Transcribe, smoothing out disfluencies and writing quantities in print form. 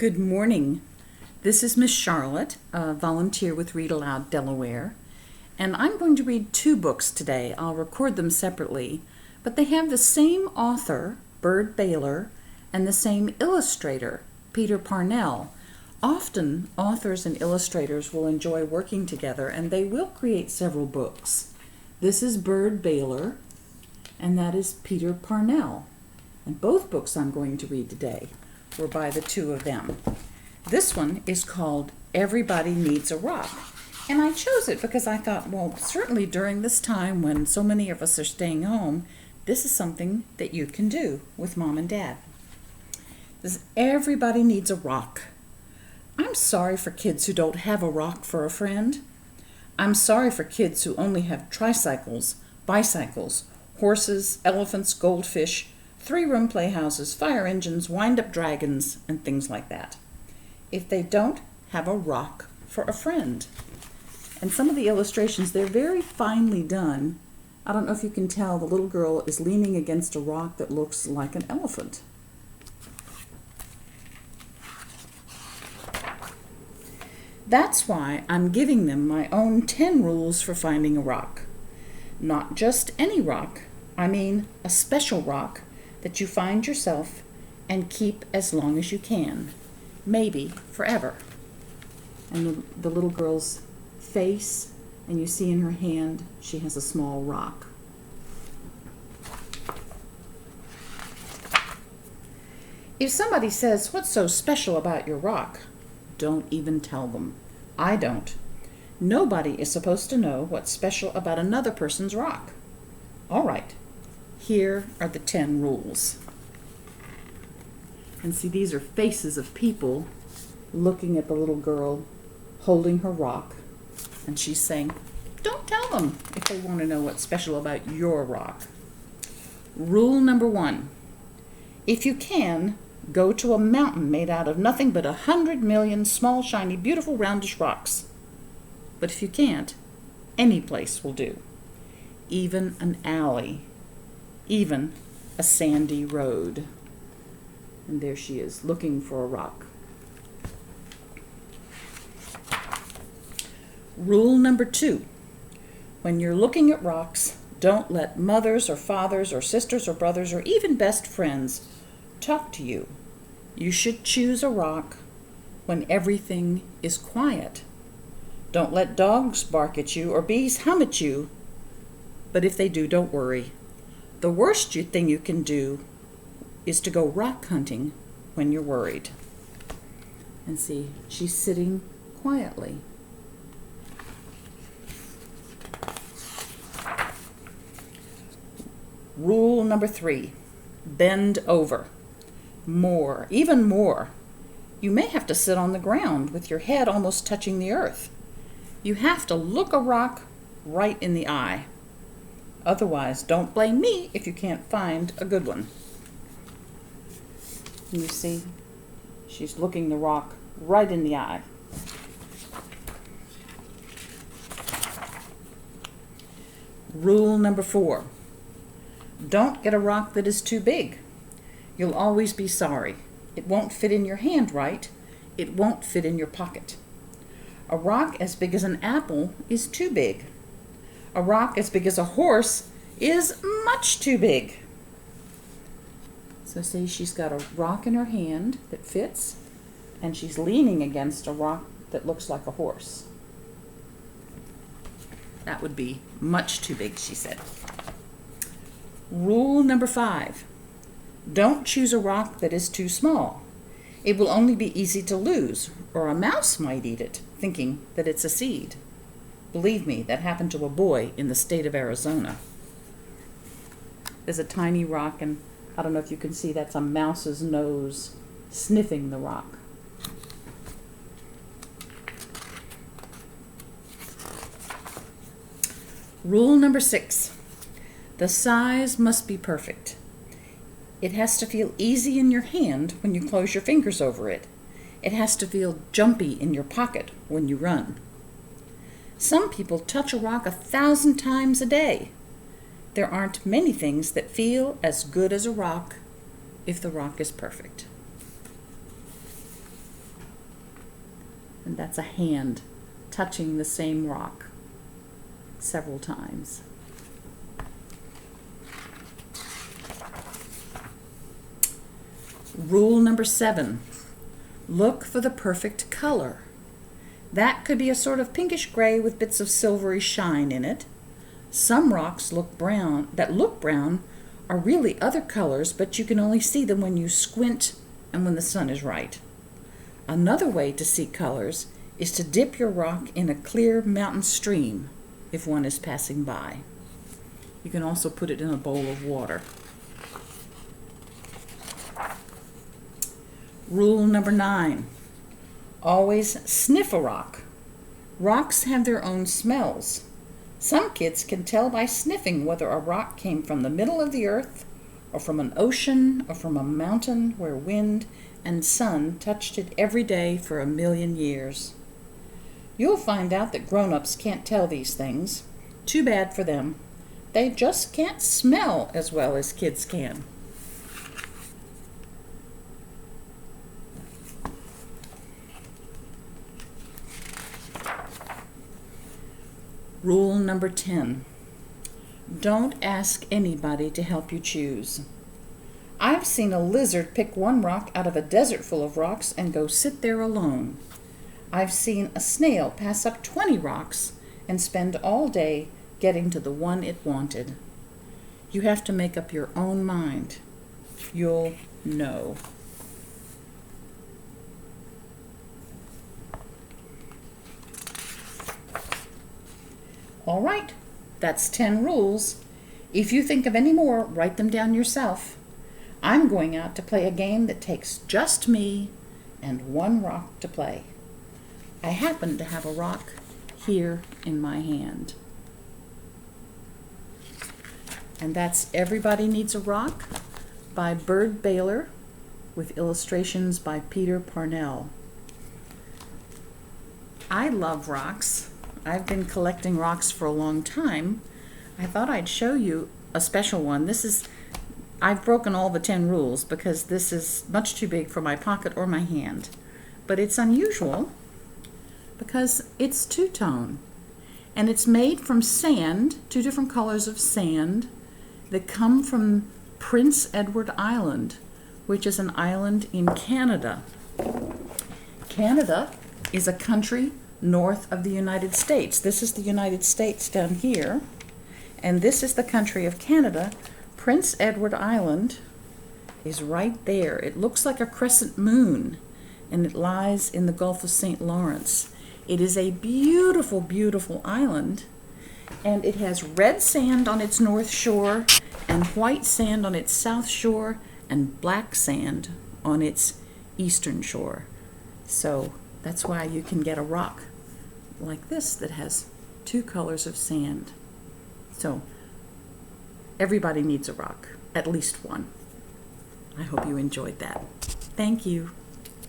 Good morning. This is Miss Charlotte, a volunteer with Read Aloud Delaware, and I'm going to read two books today. I'll record them separately, but they have the same author, Byrd Baylor, and the same illustrator, Peter Parnell. Often, authors and illustrators will enjoy working together, and they will create several books. This is Byrd Baylor, and that is Peter Parnell. And both books I'm going to read today were by the two of them. This one is called Everybody Needs a Rock. And I chose it because I thought, well, certainly during this time when so many of us are staying home, this is something that you can do with Mom and Dad. Everybody needs a rock. I'm sorry for kids who don't have a rock for a friend. I'm sorry for kids who only have tricycles, bicycles, horses, elephants, goldfish, three-room playhouses, fire engines, wind-up dragons, and things like that. If they don't have a rock for a friend. And some of the illustrations, they're very finely done. I don't know if you can tell, the little girl is leaning against a rock that looks like an elephant. That's why I'm giving them my own 10 rules for finding a rock. Not just any rock, I mean a special rock that you find yourself and keep as long as you can, maybe forever. And the little girl's face, and you see in her hand, she has a small rock. If somebody says, "What's so special about your rock?" don't even tell them. I don't. Nobody is supposed to know what's special about another person's rock. All right. Here are the 10 rules. And see, these are faces of people looking at the little girl holding her rock. And she's saying, don't tell them if they want to know what's special about your rock. Rule number 1. If you can, go to a mountain made out of nothing but 100 million small, shiny, beautiful, roundish rocks. But if you can't, any place will do. Even an alley. Even a sandy road. And there she is, looking for a rock. Rule number 2. When you're looking at rocks, don't let mothers or fathers or sisters or brothers or even best friends talk to you. You should choose a rock when everything is quiet. Don't let dogs bark at you or bees hum at you. But if they do, don't worry. The worst thing you can do is to go rock hunting when you're worried. And see, she's sitting quietly. Rule number 3, bend over. More, even more. You may have to sit on the ground with your head almost touching the earth. You have to look a rock right in the eye. Otherwise, don't blame me if you can't find a good one. You see, she's looking the rock right in the eye. Rule number 4. Don't get a rock that is too big. You'll always be sorry. It won't fit in your hand right. It won't fit in your pocket. A rock as big as an apple is too big. A rock as big as a horse is much too big. So see, she's got a rock in her hand that fits, and she's leaning against a rock that looks like a horse. That would be much too big, she said. Rule number 5. Don't choose a rock that is too small. It will only be easy to lose, or a mouse might eat it, thinking that it's a seed. Believe me, that happened to a boy in the state of Arizona. There's a tiny rock, and I don't know if you can see, that's a mouse's nose sniffing the rock. Rule number 6. The size must be perfect. It has to feel easy in your hand when you close your fingers over it. It has to feel jumpy in your pocket when you run. Some people touch a rock 1,000 times a day. There aren't many things that feel as good as a rock if the rock is perfect. And that's a hand touching the same rock several times. Rule number 7, look for the perfect color. That could be a sort of pinkish gray with bits of silvery shine in it. Some rocks that look brown are really other colors, but you can only see them when you squint and when the sun is right. Another way to see colors is to dip your rock in a clear mountain stream if one is passing by. You can also put it in a bowl of water. Rule number 9, always sniff a rock. Rocks have their own smells. Some kids can tell by sniffing whether a rock came from the middle of the earth, or from an ocean, or from a mountain where wind and sun touched it every day for 1,000,000 years. You'll find out that grown-ups can't tell these things. Too bad for them. They just can't smell as well as kids can. Rule number 10, don't ask anybody to help you choose. I've seen a lizard pick one rock out of a desert full of rocks and go sit there alone. I've seen a snail pass up 20 rocks and spend all day getting to the one it wanted. You have to make up your own mind. You'll know. All right, that's 10 rules. If you think of any more, write them down yourself. I'm going out to play a game that takes just me and one rock to play. I happen to have a rock here in my hand. And that's Everybody Needs a Rock by Byrd Baylor with illustrations by Peter Parnell. I love rocks. I've been collecting rocks for a long time. I thought I'd show you a special one. I've broken all the 10 rules because this is much too big for my pocket or my hand. But it's unusual because it's two-tone. And it's made from sand, 2 different colors of sand that come from Prince Edward Island, which is an island in Canada. Canada is a country north of the United States. This is the United States down here, and this is the country of Canada. Prince Edward Island is right there. It looks like a crescent moon, and it lies in the Gulf of St. Lawrence. It is a beautiful, beautiful island, and it has red sand on its north shore, and white sand on its south shore, and black sand on its eastern shore. So that's why you can get a rock like this that has 2 colors of sand. So everybody needs a rock, at least one. I hope you enjoyed that. Thank you.